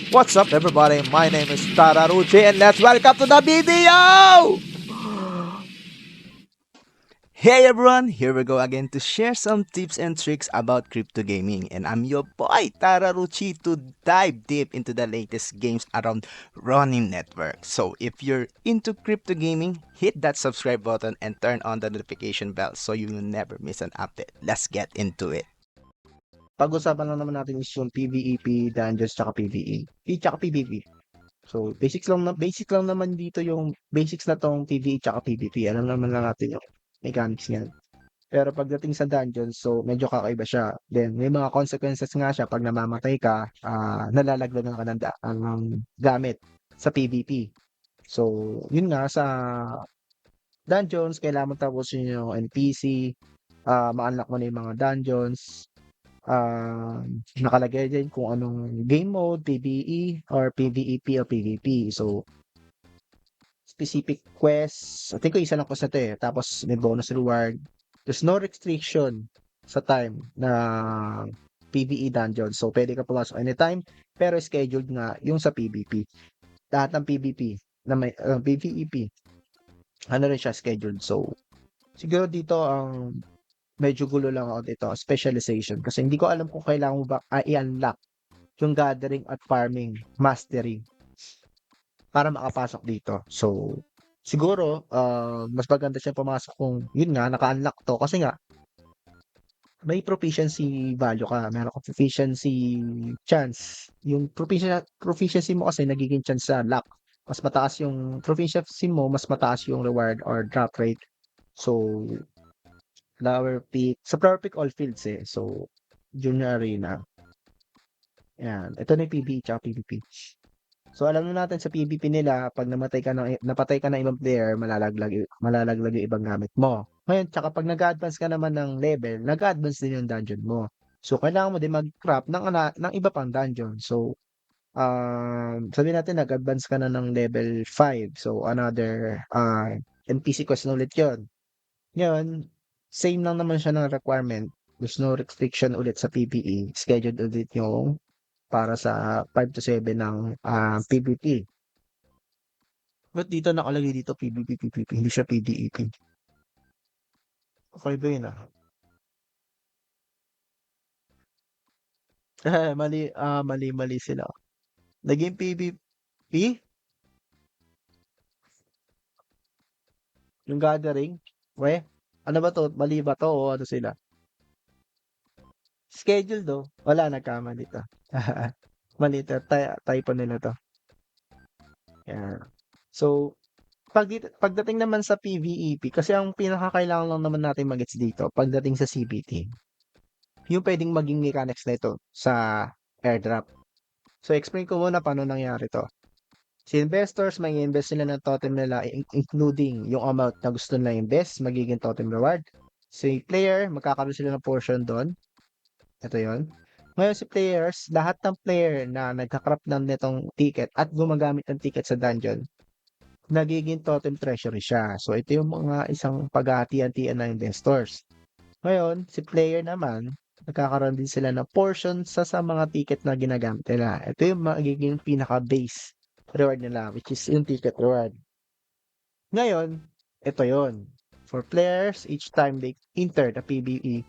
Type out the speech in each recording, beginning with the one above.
What's up everybody? My name is Tararuchi and let's welcome to the video! Hey everyone, here we go again to share some tips and tricks about crypto gaming, and I'm your boy Tararuchi to dive deep into the latest games around Ronin Network. So if you're into crypto gaming, hit that subscribe button and turn on the notification bell so you will never miss an update. Let's get into it. Pag-usapan lang naman natin is yung PvEP, Dungeons, tsaka PvE. Tsaka PvP. So, basic lang naman dito yung basics na tong PvE tsaka PvP. Alam naman lang natin yung mechanics niyan. Pero pagdating sa dungeon, so medyo kakaiba siya. Then, may mga consequences nga siya pag namamatay ka, nalalaglagan ka ng gamit sa PvP. So, yun nga sa dungeons, kailangan mo tapusin yung NPC, ma-unlock mo na yung mga dungeons, nakalagay din kung anong game mode, PvE or PvEP o PvP. So, specific quest. I think ko isa lang quest na 'to, eh, tapos may bonus reward. There's no restriction sa time na PvE dungeon. So, pwede ka pumasok anytime, pero scheduled nga yung sa PvP. Lahat ng PvP na may PvEP, ano rin siya scheduled. So, siguro dito ang medyo gulo lang ako dito, specialization. Kasi hindi ko alam kung kailangan mo ba i-unlock yung gathering at farming mastery para makapasok dito. So, siguro, mas maganda siya pumasok kung yun nga, naka-unlock to. Kasi nga, may proficiency value ka. Meron kang proficiency chance. Yung proficiency mo kasi nagiging chance sa luck. Mas mataas yung proficiency mo, mas mataas yung reward or drop rate. So, flower peak. Sa flower peak, all fields eh. So, junior arena. Yan. Ito na yung PvE tsaka PvP. So alam na natin sa PvP nila, pag napatay ka ng ibang player, malalaglag yung ibang gamit mo. Ngayon, tsaka pag nag-advance ka naman ng level, nag-advance din yung dungeon mo. So kailangan mo din mag-craft ng iba pang dungeon. So sabihin natin nag-advance ka na ng level 5. So another NPC quest na ulit 'yon. Ngayon, same lang naman siya ng requirement. There's no restriction ulit sa PvE. Scheduled ulit yung para sa 5 to 7 ng PvP. Ba't dito nakalagay dito PvP, PvP, hindi siya PvEP? Okay ba yun mali sila. Naging PvP? Yung gathering? We? Ano ba to? Mali ba to o ano sila? Schedule do? Wala, nagkamali to. Mali to. Typo nila to. Yan. So, pagdating naman sa PvEP, kasi ang pinakakailangan lang naman natin magets dito, pagdating sa CBT, yung pwedeng maging mechanics na ito sa airdrop. So, explain ko muna paano nangyari to. Si investors, may invest sila ng totem nila, including yung amount na gusto nila invest, magiging totem reward. Si player, magkakaroon sila ng portion doon. Ito yon. Ngayon si players, lahat ng player na nagkakrap ng netong ticket at gumagamit ng ticket sa dungeon, nagiging totem treasury siya. So, ito yung mga isang paghahati-hatian ng investors. Ngayon, si player naman, nagkakaroon din sila ng portion sa mga ticket na ginagamit nila. Ito yung magiging pinaka-base reward nila, which is yung ticket reward. Ngayon, ito yon. For players, each time they enter the PvP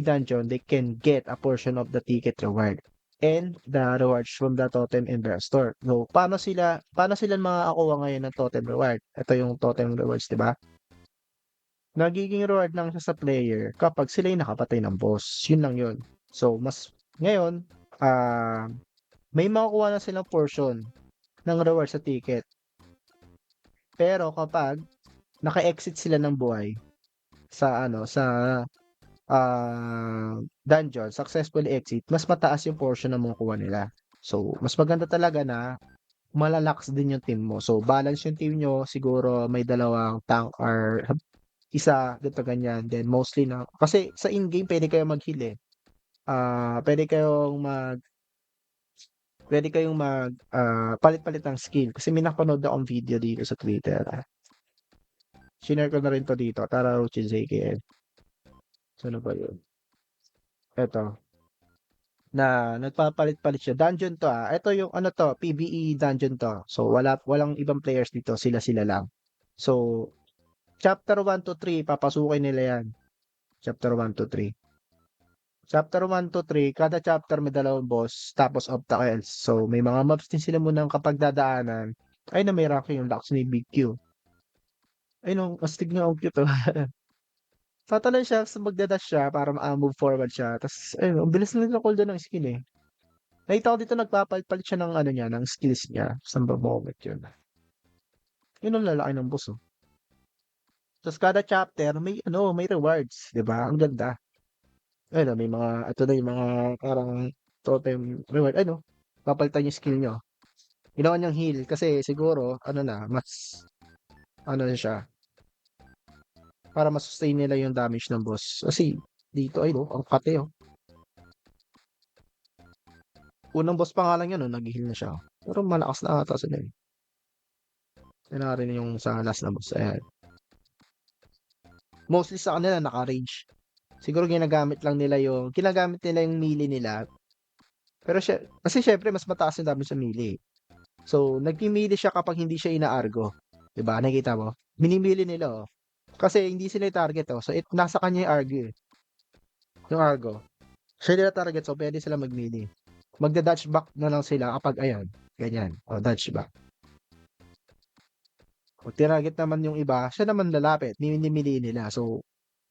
dungeon, they can get a portion of the ticket reward and the rewards from the totem investor. So, paano sila makakakuha ngayon ng totem reward? Ito yung totem rewards, di ba? Nagiging reward lang siya sa player kapag sila yung nakapatay ng boss. Yun lang yun. So, ngayon, may makukuha na silang portion ng reward sa ticket. Pero kapag naka-exit sila ng buhay sa dungeon, successfully exit, mas mataas yung portion na makukuha nila. So, mas maganda talaga na malalax din yung team mo. So, balance yung team nyo. Siguro may dalawang tank or isa, ganito ganyan. Then, mostly na, kasi sa in-game, pwede kayong mag-heal eh. Pwede kayong palit-palit ng skill. Kasi may napanood akong video dito sa Twitter. Shinare ko na rin to dito. Tara, Ruchin JKL. Saan ba yun? Eto. na nagpapalit-palit siya. Dungeon 'to, ito yung ano 'to, PvE dungeon 'to. So, walang ibang players dito, sila-sila lang. So, chapter 1 to 3 papasukin nila 'yan, chapter 1 to 3. Chapter 1 to 3, kada chapter may dalawang boss tapos obstacles. So, may mga mobs din sila munang kapag dadaanan. Ayun na, may ranking yung Lux ni Big Q. Ayun oh, astig nga, ang cute oh. Tatalon siya ta's magda-dash siya para move forward siya. Ta's ayun, ang bilis na nila cooldown ng skill, eh. Nakita ko dito nagpapalit-palit siya ng ano niya, ng skills niya. Saan ba moment yun? Yun ang lalaki ng boss, oh. Tapos kada chapter may ano, may rewards, 'di ba? Ang ganda. Ayun, may mga ito na yung mga parang totem reward. Ano, papalitan yung skill niyo. Ginawa niyang heal kasi siguro ano na, mas ano na siya, para ma-sustain nila yung damage ng boss. Kasi dito ay no, ang kate oh. Unang boss pa nga lang yun, no, nag-heal na siya. Pero malakas na ata sila eh. Yan na rin yung sa last na boss. Ayan. Mostly sa kanila naka-rage. Siguro ginagamit nila yung melee nila. Pero kasi syempre mas mataas yung damage sa melee. So, nagmi-melee siya kapag hindi siya ina-argo. 'Di ba? Nakita mo? Minimili nila oh. Kasi hindi sila target oh. So, nasa kanya yung argo eh. Yung argo. Siya nila target so pwede sila mag-melee. Magda-dodge back na lang sila kapag ayan. Ganyan. O, dodge back. Kung tinarget naman yung iba, siya naman lalapit. Minimili nila. So,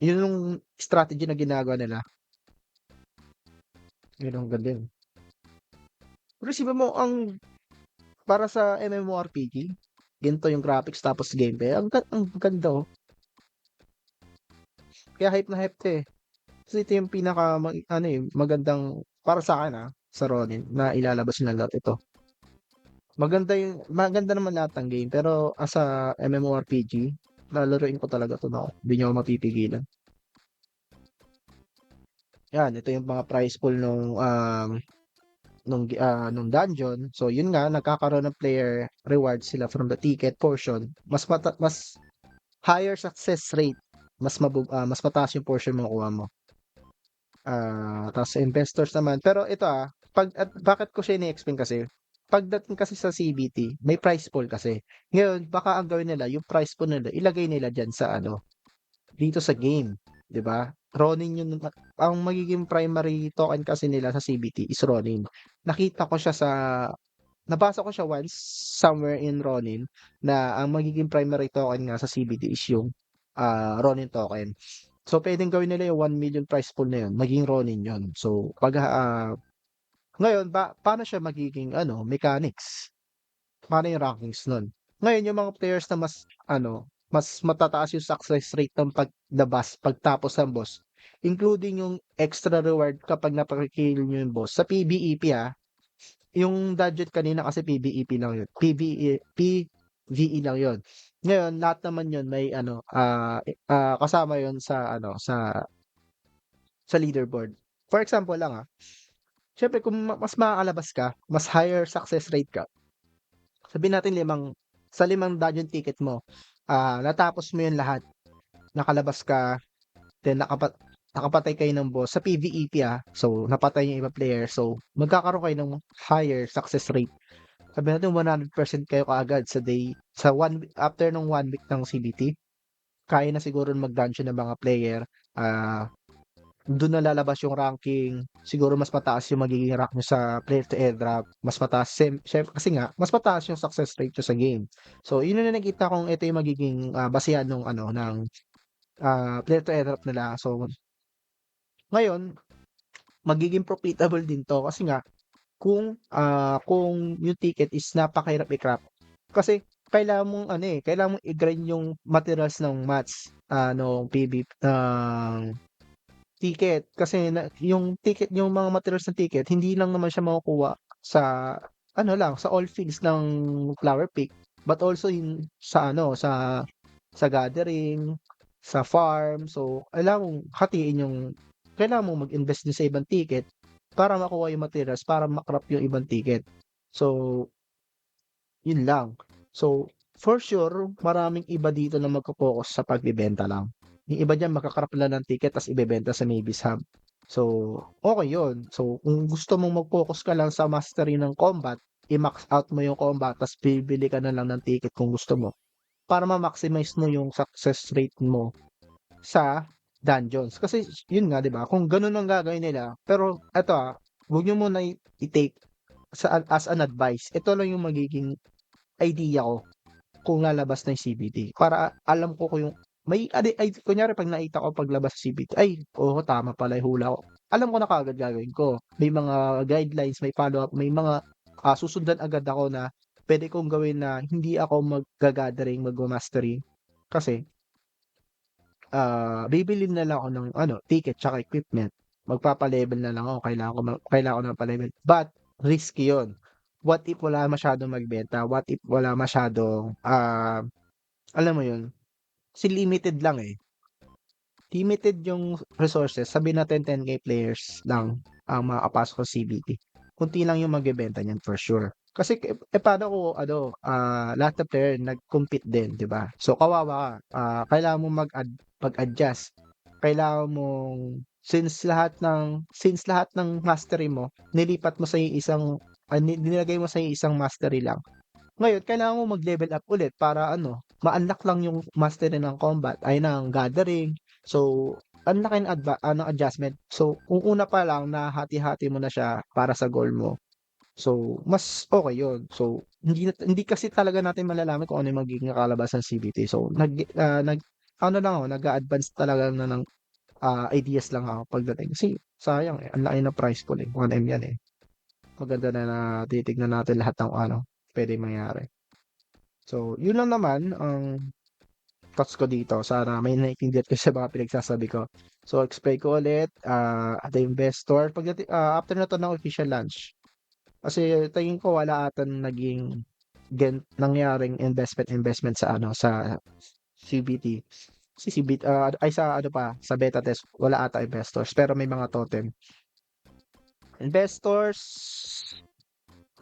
yun yung strategy na ginagawa nila. Yun ang ganda yun. Pero isipin mo, para sa MMORPG, ginto yung graphics tapos gameplay. Ang ganda oh. Kaya hype na hype to eh. Kasi ito yung magandang para sa akin sa Ronin na ilalabas nila ito. Maganda naman lahat ng game pero as a MMORPG, lalaruin ko talaga 'to na hindi niyo ako mapipigilan. Yan, ito yung mga prize pool nung dungeon. So yun nga, nagkakaroon ng player rewards sila from the ticket portion. Mas higher success rate, mas mataas yung portion mo makukuha mo. Tapos sa investors naman. Pero ito bakit ko siya ini-explain kasi, pagdating kasi sa CBT, may price pool kasi. Ngayon, baka ang gawin nila, yung price pool nila, ilagay nila dyan sa dito sa game. 'Di ba? Ronin yung, ang magiging primary token kasi nila sa CBT is Ronin. Nabasa ko siya once somewhere in Ronin na ang magiging primary token nga sa CBT is yung Ronin token. So, pwedeng gawin nila yung 1 million prize pool na yun, maging Ronin yun. So, ngayon, paano siya magiging, mechanics? Paano yung rankings nun? Ngayon, yung mga players na mas matataas yung success rate ng pagtapos ng boss, including yung extra reward kapag napakikill nyo yung boss. Sa PvEP yung budget kanina kasi PvEP lang yun. PvE lang yun. Ngayon, lahat naman yun may kasama yun sa leaderboard. For example lang syempre kung mas makakalabas ka, mas higher success rate ka. Sabihin natin sa 5 dungeon ticket mo, natapos mo yun lahat. Nakalabas ka, then nakapatay kayo ng boss sa PvEP So, napatay yung iba player. So, magkakaroon kayo ng higher success rate. Sabihin natin 100% kayo kaagad sa day, after ng 1 week ng CBT, kaya na siguro mag-dungeon ng mga player. Doon na lalabas yung ranking. Siguro mas mataas yung magiging rank nyo sa player to airdrop. Mas mataas, syempre, kasi nga, mas mataas yung success rate nyo sa game. So, yun na nakita kong ito yung magiging basehan ng player to airdrop nila. So, ngayon, magiging profitable din to kasi nga, kung yung ticket is napakahirap i-craft. Kasi, kailangan mong i-grind yung materials ng match, nung PvP, ticket kasi yung mga materials ng ticket hindi lang naman siya makukuha sa sa all fields ng Flower Peak but also sa gathering, sa farm. So, kailangan mong mag-invest din sa ibang ticket para makuha yung materials, para makrap yung ibang ticket. So, yun lang. So, for sure, maraming iba dito na magfo-focus sa pagbebenta lang. Yung iba diyan magkakrap lang ng ticket tas ibebenta sa Mavis Hub. So, okay yun. So, kung gusto mong mag-focus ka lang sa mastery ng combat, i-max out mo yung combat ta's bibili ka na lang ng ticket kung gusto mo, para ma-maximize mo yung success rate mo sa dungeons. Kasi yun nga 'di ba, kung ganun ang gagawin nila pero eto, wag niyo muna i-take as an advice. Ito lang yung magiging idea ko kung lalabas na yung CBT para alam ko kung yung ay kunyari 'pag nakita ko paglabas sa CBT, ay, oo, tama pala yung hula ko. Alam ko na kaagad gagawin ko. May mga guidelines, may follow-up, may mga, susundan agad ako na puwede kong gawin na hindi ako magga-gathering, magma-mastery. Kasi bibili na lang ako ng ano, ticket tsaka equipment. Magpapa-level na lang ako, kailangan ko ng pa-level. But risky 'yun. What if wala masyadong magbenta? What if wala masyadong, alam mo 'yun, kasi limited lang, eh. Limited yung resources, sabihin natin 10K players lang ang makakapasok sa CBT. Konti lang yung magbebenta niyan for sure. Kasi paano kung ano, lahat ng player nag-compete din, 'di ba? So kawawa ka, kailangan mong mag-adjust. Kailangan mong since lahat ng mastery mo nilipat mo sa isang nilagay mo sa isang mastery lang. Ngayon kailangan mo mag-level up ulit para ano, ma-unlock lang yung mastery ng combat, ay ng gathering. So, ang laki ng adjustment. So, kung una pa lang nahati-hati mo na siya para sa goal mo, so mas okay yun. So, hindi kasi talaga natin malalaman kung ano yung magiging kalabasan ng CBT. So, ano lang ako, nag-a-advance talaga na ng, ideas lang ako pagdating. Kasi sayang, eh, ang laki ng price pool, eh, 1M yan, eh. Maganda na titignan natin lahat ng ano, puwedeng mangyari. So, yun lang naman ang thoughts ko dito. Sana may naintindihan kayo sa mga pinagsasabi ko. So, explain ko ulit, the investor, after na 'to ng official launch, kasi tingin ko wala ata naging nangyaring investment sa ano, sa CBT. Si CBT, ay sa ano pa, sa beta test, wala ata investors, pero may mga totem. Investors,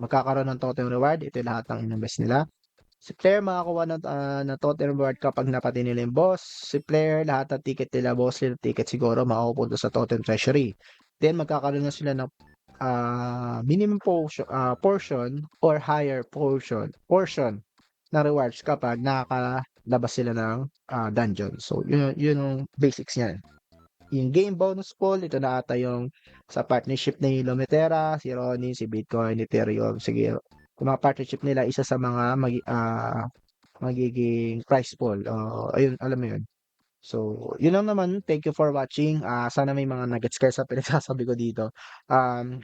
magkakaroon ng totem reward, ito yung lahat ng ininvest nila. Si player makakuha ng totem reward kapag napatay nila yung boss. Si player, lahat ng ticket nila, boss little ticket siguro, makupunta sa totem treasury. Then, magkakaroon na sila ng minimum portion or higher portion na rewards kapag nakakalabas sila ng dungeon. So, yun yung basics niyan. Yung game bonus pool, ito na ata yung sa partnership ni Lumitera, si Ronnie, si Bitcoin, Ethereum. Sige, kung mga partnership nila, isa sa mga magiging price pool. Ayun, alam mo yun. So, yun lang naman. Thank you for watching. Sana may mga nuggets kayo sa pinagsasabi ko dito. Um,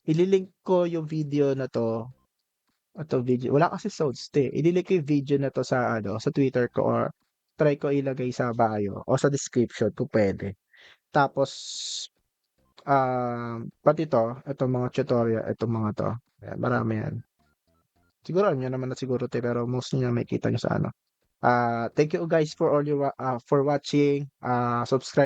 ililink ko yung video na to. Ito video. Wala kasi sounds to, eh. Ililink ko yung video na to sa ano, sa Twitter ko or try ko ilagay sa bio o sa description kung pwede. Tapos, pati itong mga tutorial, itong mga to. Ayan, marami yan. Siguro alam niyo naman na siguro 'to, pero mostly na makikita niyo sa ano. Thank you guys for all your for watching. Subscribe